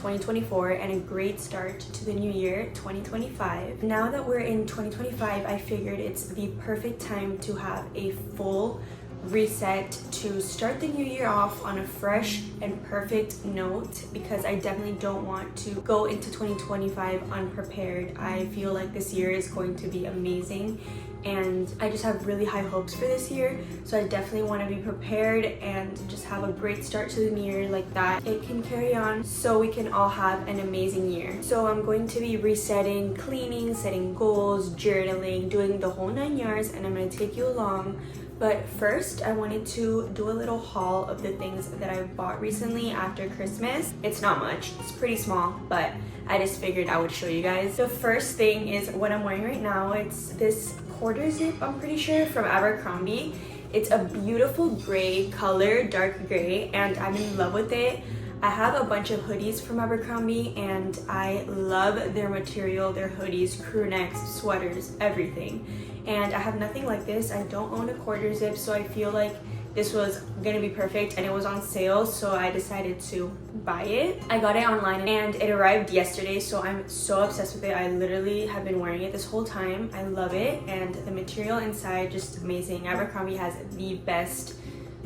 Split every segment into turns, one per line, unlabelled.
2024 and a great start to the new year, 2025. Now that we're in 2025, I figured it's the perfect time to have a full reset to start the new year off on a fresh and perfect note, because I definitely don't want to go into 2025 unprepared. I feel like this year is going to be amazing and I just have really high hopes for this year, so I definitely want to be prepared and just have a great start to the new year like that it can carry on so we can all have an amazing year. So I'm going to be resetting, cleaning, setting goals, journaling, doing the whole 9 yards, and I'm going to take you along. But first, I wanted to do a little haul of the things that I bought recently after Christmas. It's not much, it's pretty small, but I just figured I would show you guys. The first thing is what I'm wearing right now. It's this quarter zip, I'm pretty sure, from Abercrombie. It's a beautiful gray color, dark gray, and I'm in love with it. I have a bunch of hoodies from Abercrombie and I love their material, their hoodies, crew necks, sweaters, everything. And I have nothing like this. I don't own a quarter zip, so I feel like this was gonna be perfect, and it was on sale, so I decided to buy it. I got it online and it arrived yesterday, so I'm so obsessed with it. I literally have been wearing it this whole time. I love it, and the material inside, just amazing. Abercrombie has the best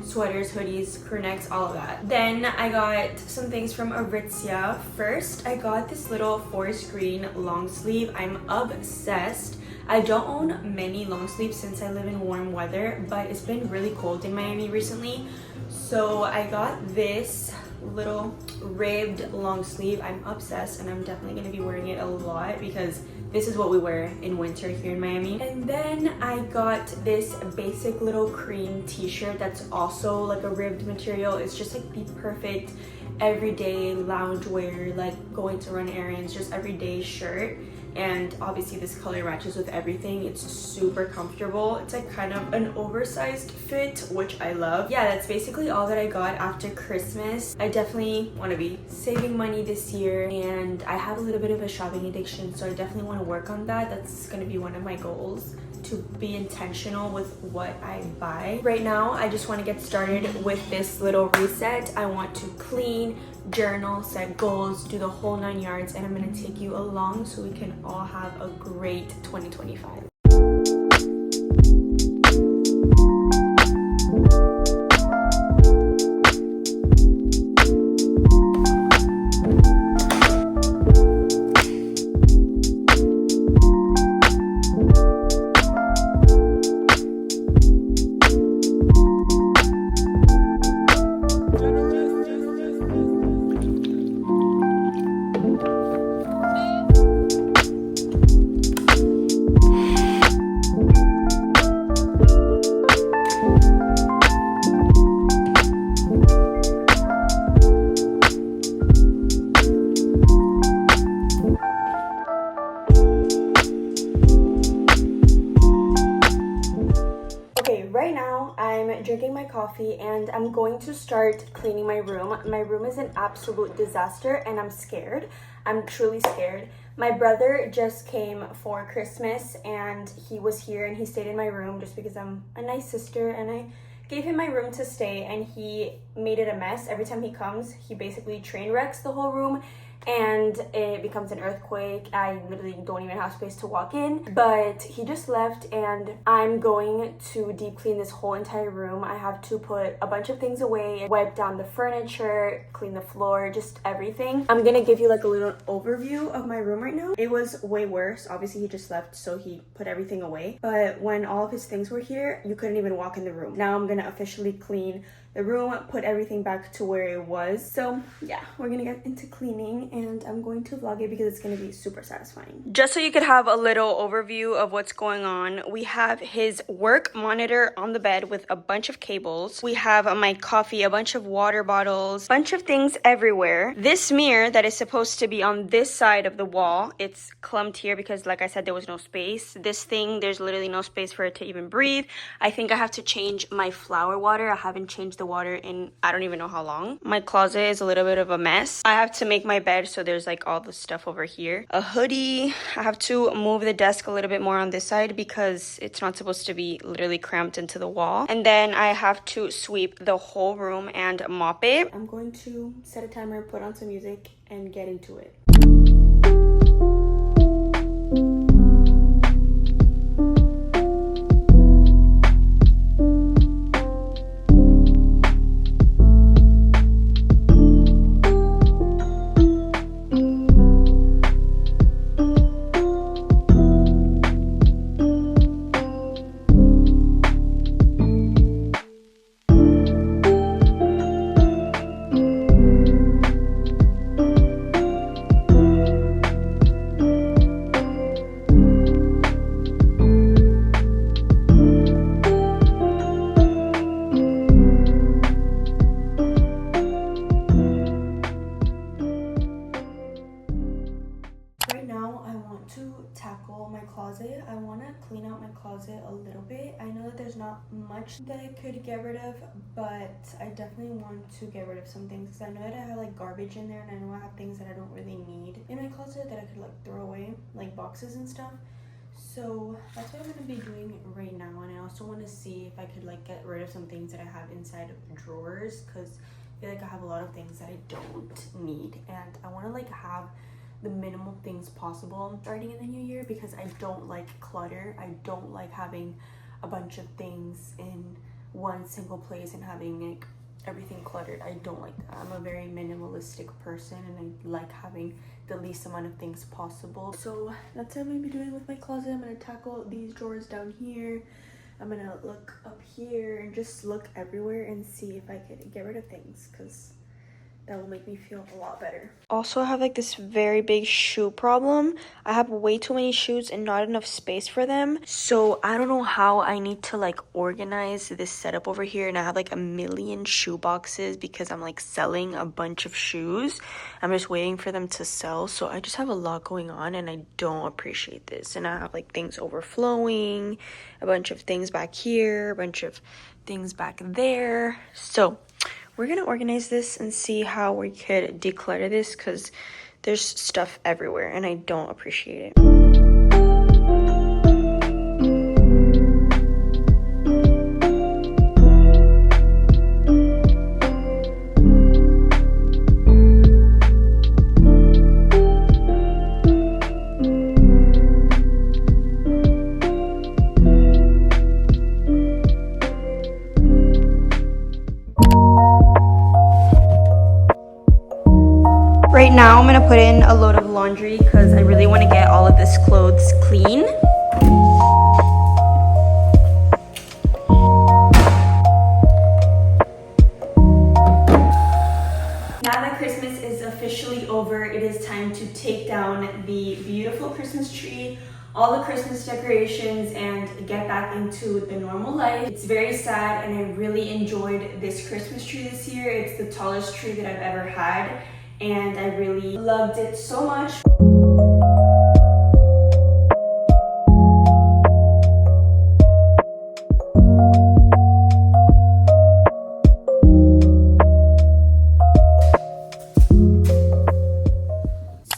sweaters, hoodies, crew necks, all of that. Then I got some things from Aritzia. First, I got this little forest green long sleeve. I'm obsessed. I don't own many long sleeves since I live in warm weather, but it's been really cold in Miami recently. So I got this little ribbed long sleeve. I'm obsessed, and I'm definitely going to be wearing it a lot because this is what we wear in winter here in Miami. And then I got this basic little cream t-shirt that's also like a ribbed material. It's just like the perfect everyday lounge wear, like going to run errands, just everyday shirt. And obviously this color matches with everything. It's super comfortable. It's like kind of an oversized fit, which I love. Yeah, that's basically all that I got after Christmas. I definitely want to be saving money this year, and I have a little bit of a shopping addiction, so I definitely want to work on that. That's going to be one of my goals, to be intentional with what I buy. Right now, I just want to get started with this little reset. I want to clean, journal, set goals, do the whole 9 yards, and I'm going to take you along so we can all have a great 2025. Right now, I'm drinking my coffee and I'm going to start cleaning my room. My room is an absolute disaster and I'm scared. I'm truly scared. My brother just came for Christmas and he was here and he stayed in my room just because I'm a nice sister, and I gave him my room to stay, and he made it a mess. Every time he comes, he basically train wrecks the whole room and it becomes an earthquake. I literally don't even have space to walk in. But he just left and I'm going to deep clean this whole entire room. I have to put a bunch of things away, wipe down the furniture, clean the floor, just everything. I'm gonna give you like a little overview of my room right now. It was way worse. Obviously he just left, so he put everything away. But when all of his things were here, you couldn't even walk in the room. Now I'm gonna officially clean the room, put everything back to where it was. So yeah, we're gonna get into cleaning and I'm going to vlog it because it's gonna be super satisfying. Just so you could have a little overview of what's going on, we have his work monitor on the bed with a bunch of cables. We have my coffee, a bunch of water bottles, bunch of things everywhere. This mirror that is supposed to be on this side of the wall, it's clumped here because like I said, there was no space. This thing, there's literally no space for it to even breathe. I think I have to change my flower water. I haven't changed the water in I don't even know how long. My closet is a little bit of a mess. I have to make my bed, so there's like all the stuff over here. A hoodie. I have to move the desk a little bit more on this side because it's not supposed to be literally cramped into the wall. And then I have to sweep the whole room and mop it. I'm going to set a timer, put on some music, and get into it. Closet. I want to clean out my closet a little bit. I know that there's not much that I could get rid of, but I definitely want to get rid of some things because I know that I have like garbage in there, and I know I have things that I don't really need in my closet that I could like throw away, like boxes and stuff. So that's what I'm going to be doing right now. And I also want to see if I could like get rid of some things that I have inside of drawers, because I feel like I have a lot of things that I don't need, and I want to like have the minimal things possible starting in the new year, because I don't like clutter. I don't like having a bunch of things in one single place and having like everything cluttered. I don't like that. I'm a very minimalistic person, and I like having the least amount of things possible. So that's what I'm gonna be doing with my closet. I'm gonna tackle these drawers down here. I'm gonna look up here and just look everywhere and see if I could get rid of things, because that will make me feel a lot better. Also, I have like this very big shoe problem. I have way too many shoes and not enough space for them. So I don't know how I need to like organize this setup over here. And I have like a million shoe boxes because I'm like selling a bunch of shoes. I'm just waiting for them to sell. So I just have a lot going on, and I don't appreciate this. And I have like things overflowing, a bunch of things back here, a bunch of things back there. So we're gonna organize this and see how we could declutter this, because there's stuff everywhere and I don't appreciate it. Right now, I'm gonna put in a load of laundry because I really want to get all of this clothes clean. Now that Christmas is officially over, it is time to take down the beautiful Christmas tree, all the Christmas decorations, and get back into the normal life. It's very sad, and I really enjoyed this Christmas tree this year. It's the tallest tree that I've ever had, and I really loved it so much.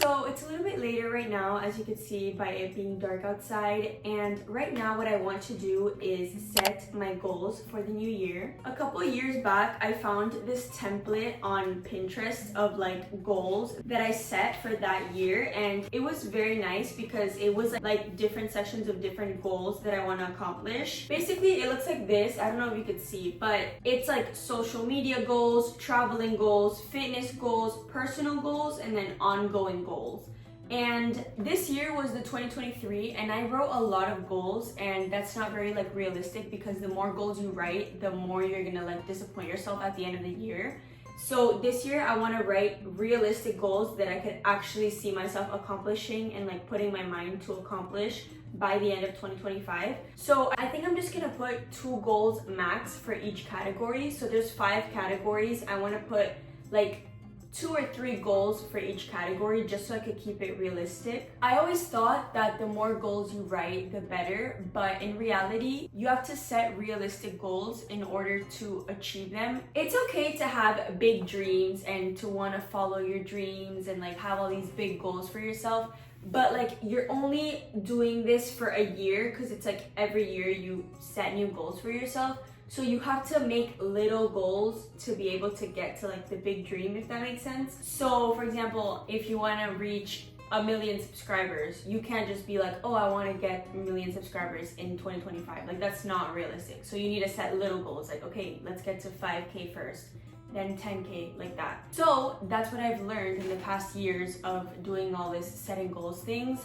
So it's a little bit later right now, as you can see by it being dark outside, and right now what I want to do is set my goals for the new year. A couple of years back, I found this template on Pinterest of like goals that I set for that year, and it was very nice because it was like different sections of different goals that I want to accomplish. Basically, it looks like this. I don't know if you could see, but it's like social media goals, traveling goals, fitness goals, personal goals, and then ongoing goals. And this year was the 2023, and I wrote a lot of goals, and that's not very like realistic, because the more goals you write, the more you're gonna like disappoint yourself at the end of the year. So this year I want to write realistic goals that I could actually see myself accomplishing and like putting my mind to accomplish by the end of 2025. So I think I'm just gonna put 2 goals max for each category. So there's 5 categories. I want to put like 2 or 3 goals for each category just so I could keep it realistic. I always thought that the more goals you write, the better, but in reality, you have to set realistic goals in order to achieve them. It's okay to have big dreams and to want to follow your dreams and like have all these big goals for yourself, but like you're only doing this for a year because it's like every year you set new goals for yourself. So you have to make little goals to be able to get to like the big dream, if that makes sense. So for example, if you want to reach 1 million subscribers, you can't just be like, oh, I want to get 1 million subscribers in 2025. Like that's not realistic. So you need to set little goals like, okay, let's get to 5K first, then 10K, like that. So that's what I've learned in the past years of doing all this setting goals things.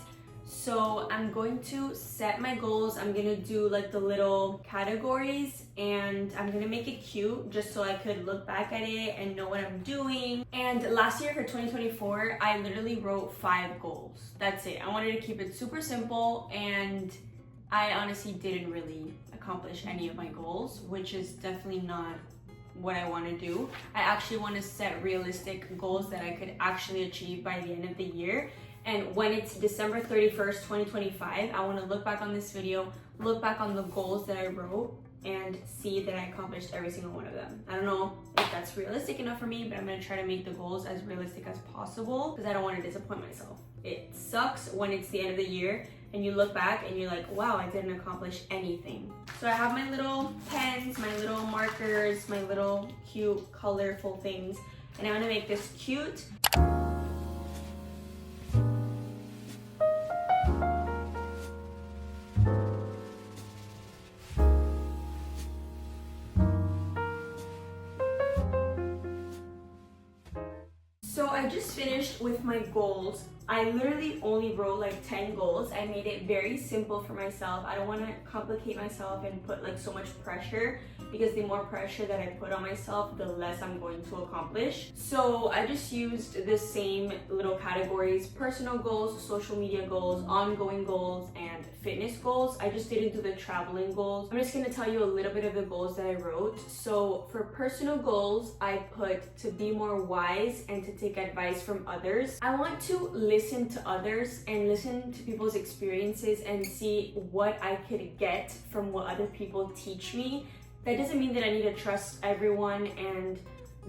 So I'm going to set my goals. I'm gonna do like the little categories and I'm gonna make it cute just so I could look back at it and know what I'm doing. And last year for 2024, I literally wrote 5 goals. That's it. I wanted to keep it super simple and I honestly didn't really accomplish any of my goals, which is definitely not what I want to do. I actually want to set realistic goals that I could actually achieve by the end of the year. And when it's December 31st, 2025, I want to look back on this video, look back on the goals that I wrote and see that I accomplished every single one of them. I don't know if that's realistic enough for me, but I'm going to try to make the goals as realistic as possible because I don't want to disappoint myself. It sucks when it's the end of the year and you look back and you're like, wow, I didn't accomplish anything. So I have my little pens, my little markers, my little cute, colorful things, and I want to make this cute. So I just finished with my goals. I literally only wrote like 10 goals. I made it very simple for myself. I don't want to complicate myself and put like so much pressure because the more pressure that I put on myself, the less I'm going to accomplish. So I just used the same little categories: personal goals, social media goals, ongoing goals, and fitness goals. I just didn't do the traveling goals. I'm just going to tell you a little bit of the goals that I wrote. So for personal goals, I put to be more wise and to take advice from others. I want to listen to others and listen to people's experiences and see what I could get from what other people teach me. That doesn't mean that I need to trust everyone and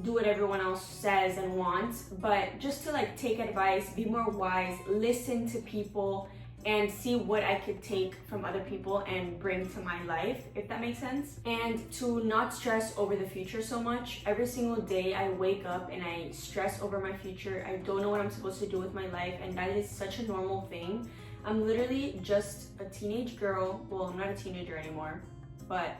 do what everyone else says and wants, but just to like take advice, be more wise, listen to people, and see what I could take from other people and bring to my life, if that makes sense. And to not stress over the future so much. Every single day I wake up and I stress over my future. I don't know what I'm supposed to do with my life, and that is such a normal thing. I'm literally just a teenage girl. Well, I'm not a teenager anymore, but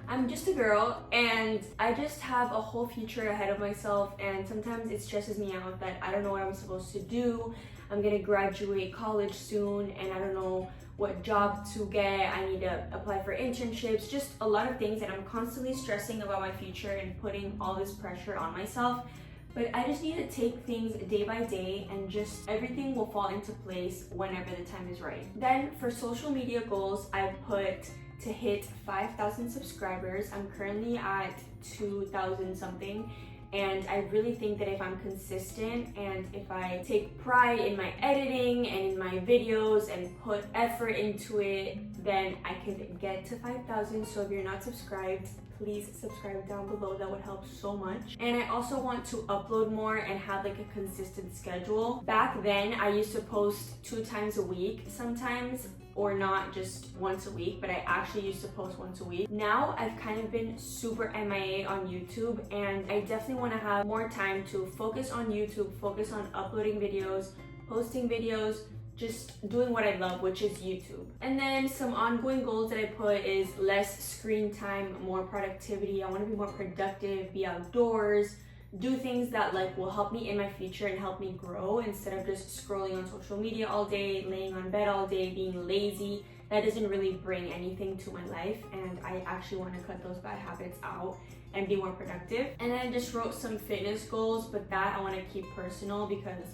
I'm just a girl and I just have a whole future ahead of myself, and sometimes it stresses me out that I don't know what I'm supposed to do. I'm gonna graduate college soon and I don't know what job to get. I need to apply for internships, just a lot of things, and I'm constantly stressing about my future and putting all this pressure on myself. But I just need to take things day by day and just everything will fall into place whenever the time is right. Then for social media goals, I put to hit 5,000 subscribers. I'm currently at 2,000 something. And I really think that if I'm consistent and if I take pride in my editing and in my videos and put effort into it, then I could get to 5,000. So if you're not subscribed, please subscribe down below. That would help so much. And I also want to upload more and have like a consistent schedule. Back then, I used to post 2 times a week sometimes, or not just once a week, but I actually used to post once a week. Now I've kind of been super MIA on YouTube, and I definitely want to have more time to focus on YouTube, focus on uploading videos, posting videos, just doing what I love, which is YouTube. And then some ongoing goals that I put is less screen time, more productivity. I want to be more productive, be outdoors, do things that like will help me in my future and help me grow instead of just scrolling on social media all day, laying on bed all day, being lazy. That doesn't really bring anything to my life, and I actually want to cut those bad habits out and be more productive. And then I just wrote some fitness goals, but that I want to keep personal because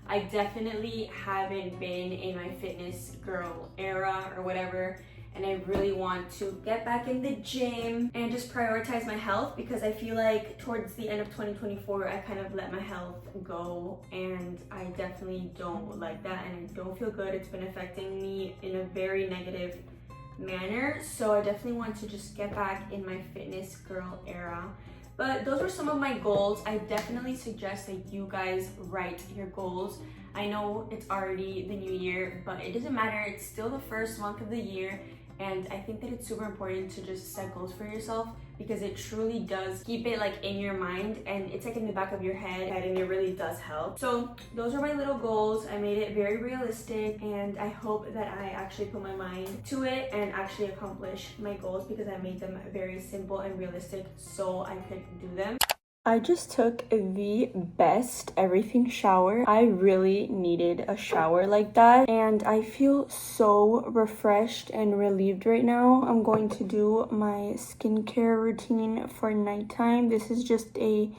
I definitely haven't been in my fitness girl era or whatever. and I really want to get back in the gym and just prioritize my health, because I feel like towards the end of 2024 I kind of let my health go, and I definitely don't like that, and I don't feel good. It's been affecting me in a very negative manner, so I definitely want to just get back in my fitness girl era. But those were some of my goals. I definitely suggest that you guys write your goals. I know it's already the new year, but it doesn't matter. It's still the first month of the year, and I think that it's super important to just set goals for yourself, because it truly does keep it like in your mind, and it's like in the back of your head, and it really does help. So those are my little goals. I made it very realistic, and I hope that I actually put my mind to it and actually accomplish my goals, because I made them very simple and realistic so I could do them. I just took the best everything shower. I really needed a shower like that, and I feel so refreshed and relieved right now. I'm going to do my skincare routine for nighttime. This is just a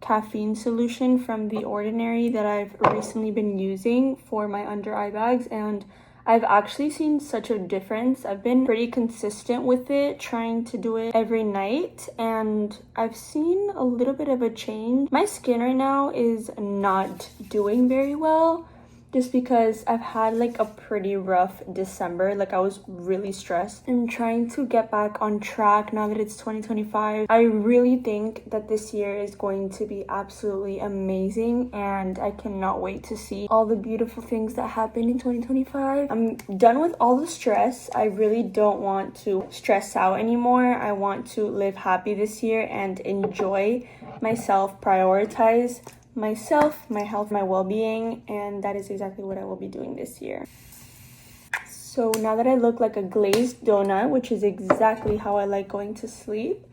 caffeine solution from The Ordinary that I've recently been using for my under eye bags, and I've actually seen such a difference. I've been pretty consistent with it, trying to do it every night, and I've seen a little bit of a change. My skin right now is not doing very well, just because I've had like a pretty rough December. Like I was really stressed. I'm trying to get back on track now that it's 2025. I really think that this year is going to be absolutely amazing, and I cannot wait to see all the beautiful things that happen in 2025. I'm done with all the stress. I really don't want to stress out anymore. I want to live happy this year and enjoy myself, prioritize myself, my health, my well-being, and that is exactly what I will be doing this year. So now that I look like a glazed donut, which is exactly how I like going to sleep,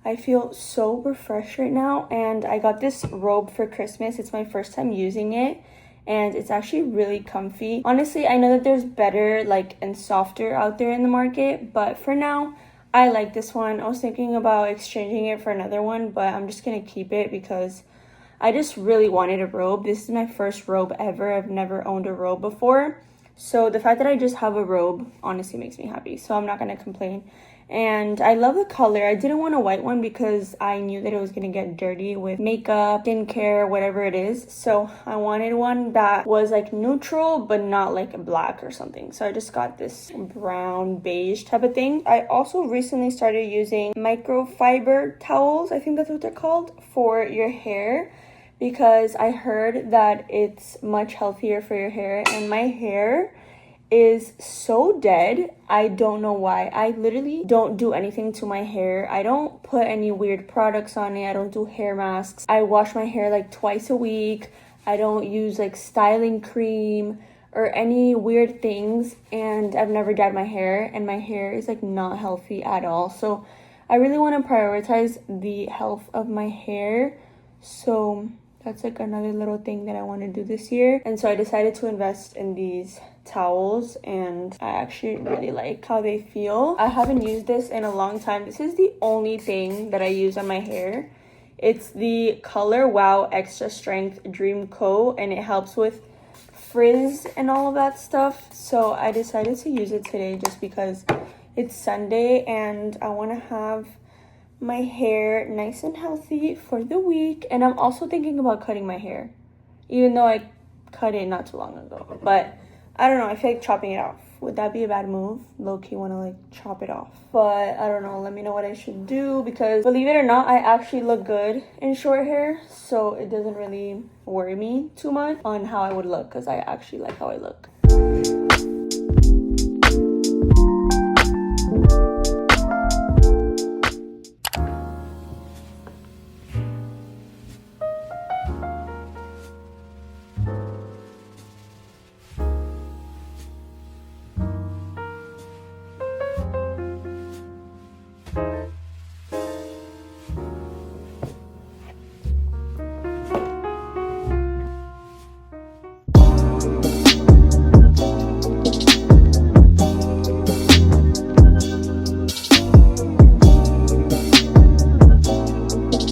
I feel so refreshed right now, and I got this robe for Christmas. It's my first time using it, and it's actually really comfy. Honestly, I know that there's better like and softer out there in the market, but for now I like this one. I was thinking about exchanging it for another one, but I'm just gonna keep it because I just really wanted a robe. This is my first robe ever. I've never owned a robe before. So the fact that I just have a robe honestly makes me happy. So I'm not going to complain. And I love the color. I didn't want a white one because I knew that it was going to get dirty with makeup, skincare, whatever it is. So I wanted one that was like neutral, but not like black or something. So I just got this brown beige type of thing. I also recently started using microfiber towels. I think that's what they're called, for your hair, because I heard that it's much healthier for your hair, and my hair is so dead. I don't know why. I literally don't do anything to my hair. I don't put any weird products on it. I don't do hair masks. I wash my hair like twice a week. I don't use like styling cream or any weird things, and I've never dyed my hair, and my hair is like not healthy at all. So I really want to prioritize the health of my hair. So that's like another little thing that I want to do this year. And so I decided to invest in these towels, and I actually really like how they feel. I haven't used this in a long time. This is the only thing that I use on my hair. It's the Color Wow Extra Strength Dream Coat, and it helps with frizz and all of that stuff. So I decided to use it today just because it's Sunday and I want to have my hair nice and healthy for the week. And I'm also thinking about cutting my hair, even though I cut it not too long ago. But I don't know, I feel like chopping it off. Would that be a bad move? Low-key want to like chop it off. But I don't know, let me know what I should do, because believe it or not, I actually look good in short hair, so it doesn't really worry me too much on how I would look, because I actually like how I look.